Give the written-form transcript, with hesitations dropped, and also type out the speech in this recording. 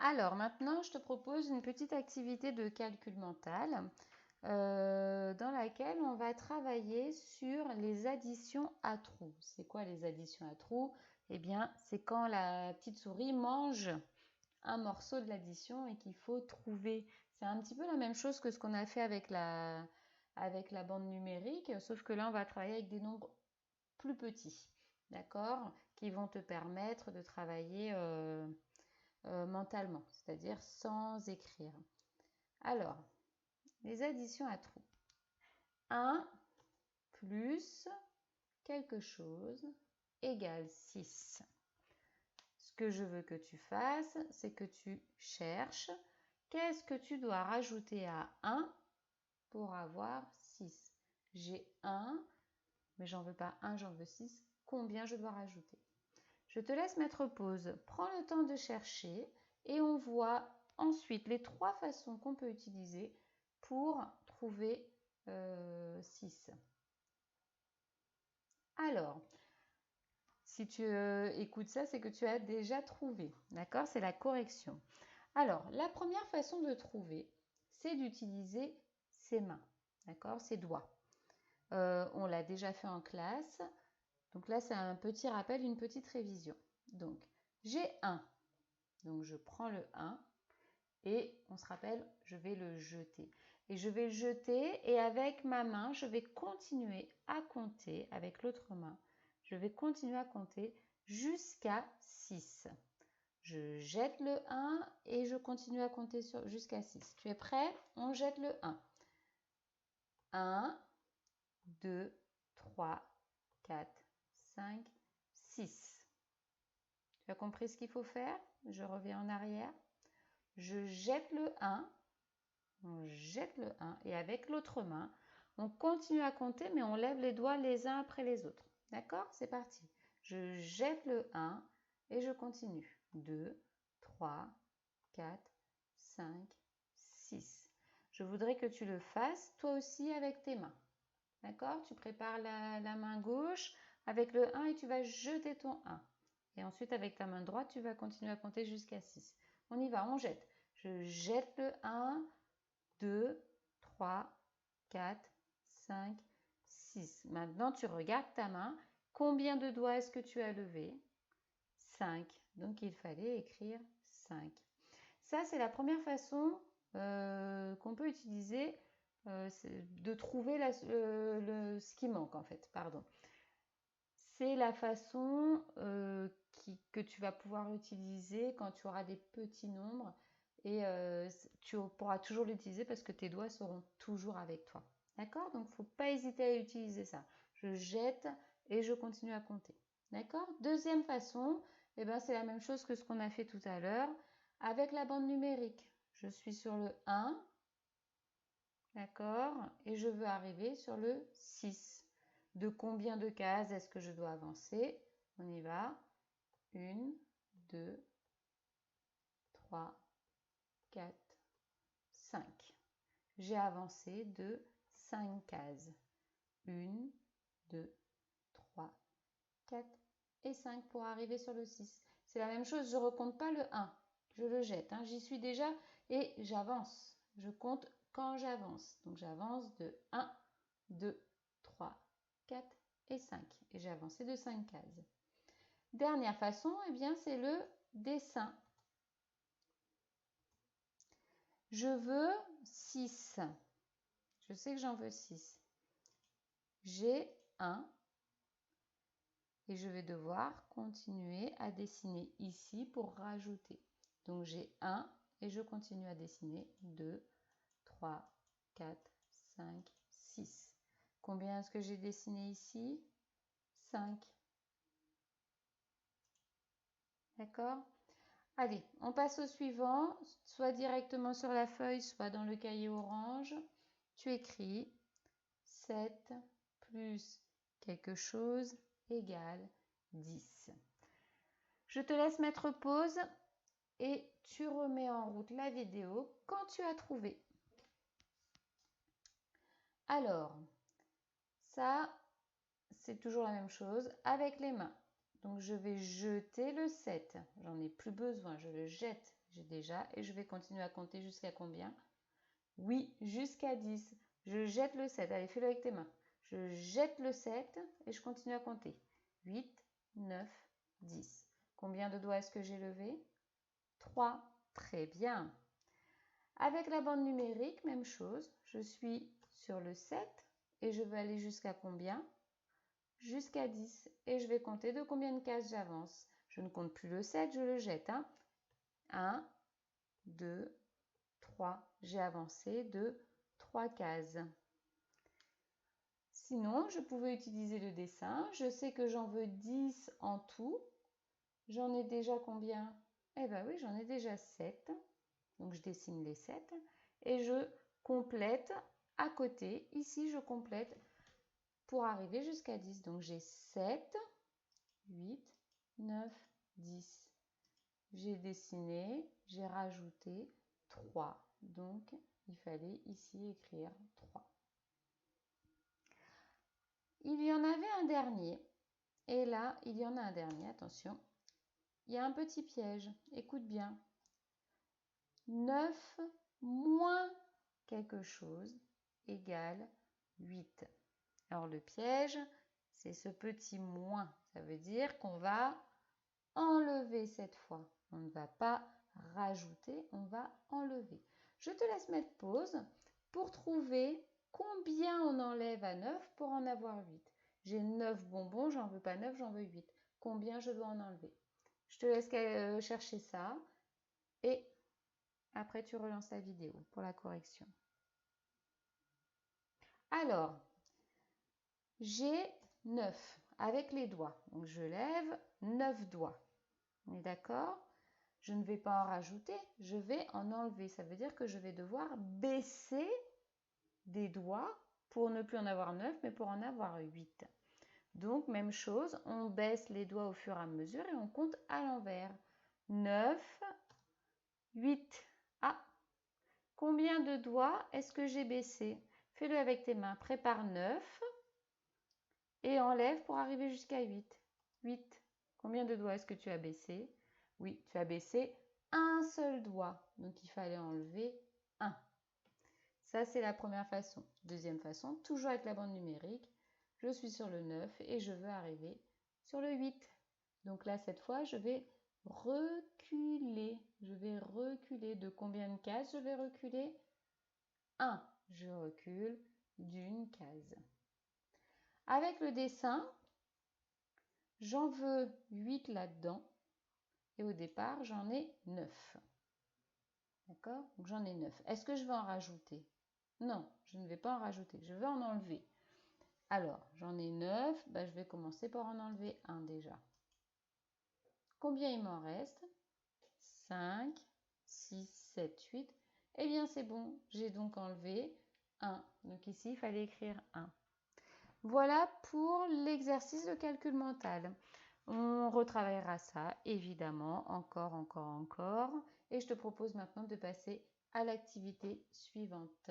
Alors maintenant, je te propose une petite activité de calcul mental dans laquelle on va travailler sur les additions à trous. C'est quoi les additions à trous? Eh bien, c'est quand la petite souris mange un morceau de l'addition et qu'il faut trouver. C'est un petit peu la même chose que ce qu'on a fait avec la bande numérique, sauf que là, on va travailler avec des nombres plus petits, d'accord, qui vont te permettre de travailler mentalement, c'est-à-dire sans écrire. Alors, les additions à trous. 1 plus quelque chose égale 6. Ce que je veux que tu fasses, c'est que tu cherches qu'est-ce que tu dois rajouter à 1 pour avoir 6. J'ai 1, mais j'en veux pas 1, j'en veux 6. Combien je dois rajouter? Je te laisse mettre pause. Prends le temps de chercher et on voit ensuite les 3 façons qu'on peut utiliser pour trouver 6. Alors, si tu écoutes ça, c'est que tu as déjà trouvé. D'accord? C'est la correction. Alors, la première façon de trouver, c'est d'utiliser ses mains. D'accord? Ses doigts. On l'a déjà fait en classe. Donc là, c'est un petit rappel, une petite révision. Donc, j'ai 1. Donc, je prends le 1 et on se rappelle, je vais le jeter. Et je vais le jeter et avec ma main, je vais continuer à compter avec l'autre main. Je vais continuer à compter jusqu'à 6. Je jette le 1 et je continue à compter jusqu'à 6. Tu es prêt? On jette le 1. 1, 2, 3, 4, 5, 6. Tu as compris ce qu'il faut faire? Je reviens en arrière. Je jette le 1. On jette le 1 et avec l'autre main, on continue à compter mais on lève les doigts les uns après les autres. D'accord? C'est parti. Je jette le 1 et je continue. 2, 3, 4, 5, 6. Je voudrais que tu le fasses toi aussi avec tes mains. D'accord? Tu prépares la main gauche avec le 1 et tu vas jeter ton 1. Et ensuite avec ta main droite, tu vas continuer à compter jusqu'à 6. On y va, on jette. Je jette le 1, 2, 3, 4, 5, 6. Maintenant, tu regardes ta main. Combien de doigts est-ce que tu as levé? 5. Donc, il fallait écrire 5. Ça, c'est la première façon qu'on peut utiliser de trouver ce qui manque, en fait. Pardon. C'est la façon que tu vas pouvoir utiliser quand tu auras des petits nombres et tu pourras toujours l'utiliser parce que tes doigts seront toujours avec toi. D'accord? Donc, il ne faut pas hésiter à utiliser ça. Je jette et je continue à compter. D'accord? Deuxième façon, eh ben, c'est la même chose que ce qu'on a fait tout à l'heure avec la bande numérique. Je suis sur le 1, d'accord? Et je veux arriver sur le 6. De combien de cases est-ce que je dois avancer? On y va. 1, 2, 3, 4, 5. J'ai avancé de 5 cases. 1, 2, 3, 4 et 5 pour arriver sur le 6. C'est la même chose, je ne recompte pas le 1. Je le jette. J'y suis déjà et j'avance. Je compte quand j'avance. Donc j'avance de 1, 2, 3, 4 et 5. Et j'ai avancé de 5 cases. Dernière façon, eh bien, c'est le dessin. Je veux 6. Je sais que j'en veux 6. J'ai 1 et je vais devoir continuer à dessiner ici pour rajouter. Donc j'ai 1 et je continue à dessiner 2, 3, 4, 5, 6. Combien est-ce que j'ai dessiné ici? 5. D'accord? Allez, on passe au suivant, soit directement sur la feuille, soit dans le cahier orange. Tu écris 7 plus quelque chose égale 10. Je te laisse mettre pause et tu remets en route la vidéo quand tu as trouvé. Alors, ça, c'est toujours la même chose avec les mains. Donc, je vais jeter le 7. J'en ai plus besoin, je le jette. J'ai déjà, et je vais continuer à compter jusqu'à combien? Oui, jusqu'à 10. Je jette le 7. Allez, fais-le avec tes mains. Je jette le 7 et je continue à compter. 8, 9, 10. Combien de doigts est-ce que j'ai levé? 3. Très bien. Avec la bande numérique, même chose. Je suis sur le 7 et je veux aller jusqu'à combien? Jusqu'à 10. Et je vais compter de combien de cases j'avance. Je ne compte plus le 7, je le jette. 1, 2, 3. J'ai avancé de 3 cases. Sinon, je pouvais utiliser le dessin. Je sais que j'en veux 10 en tout. J'en ai déjà combien? Eh bien oui, j'en ai déjà 7. Donc, je dessine les 7 et je complète à côté. Ici, je complète pour arriver jusqu'à 10. Donc, j'ai 7, 8, 9, 10. J'ai dessiné, j'ai rajouté 3. Donc, il fallait ici écrire 3. Il y en avait un dernier. Et là, il y en a un dernier. Attention. Il y a un petit piège. Écoute bien. 9 moins quelque chose égale 8. Alors le piège, c'est ce petit moins. Ça veut dire qu'on va enlever cette fois. On ne va pas rajouter, on va enlever. Je te laisse mettre pause pour trouver combien on enlève à 9 pour en avoir 8. J'ai 9 bonbons, j'en veux pas 9, j'en veux 8. Combien je dois en enlever? Je te laisse chercher ça et après tu relances la vidéo pour la correction. Alors, j'ai 9 avec les doigts. Donc je lève 9 doigts. On est d'accord? Je ne vais pas en rajouter, je vais en enlever. Ça veut dire que je vais devoir baisser des doigts pour ne plus en avoir 9, mais pour en avoir 8. Donc, même chose, on baisse les doigts au fur et à mesure et on compte à l'envers. 9, 8. Ah, combien de doigts est-ce que j'ai baissé? Fais-le avec tes mains. Prépare 9 et enlève pour arriver jusqu'à 8. 8. Combien de doigts est-ce que tu as baissé? Oui, tu as baissé un seul doigt. Donc, il fallait enlever 1. Ça, c'est la première façon. Deuxième façon, toujours avec la bande numérique. Je suis sur le 9 et je veux arriver sur le 8. Donc là, cette fois, je vais reculer. Je vais reculer. De combien de cases je vais reculer? 1. Je recule d'une case. Avec le dessin, j'en veux 8 là-dedans. Et au départ, j'en ai 9. D'accord? Donc j'en ai 9. Est-ce que je vais en rajouter? Non, je ne vais pas en rajouter. Je vais en enlever. Alors, j'en ai 9. Ben, je vais commencer par en enlever un déjà. Combien il m'en reste? 5, 6, 7, 8. Eh bien, c'est bon. J'ai donc enlevé 1. Donc ici, il fallait écrire 1. Voilà pour l'exercice de calcul mental. On retravaillera ça, évidemment, encore. Et je te propose maintenant de passer à l'activité suivante.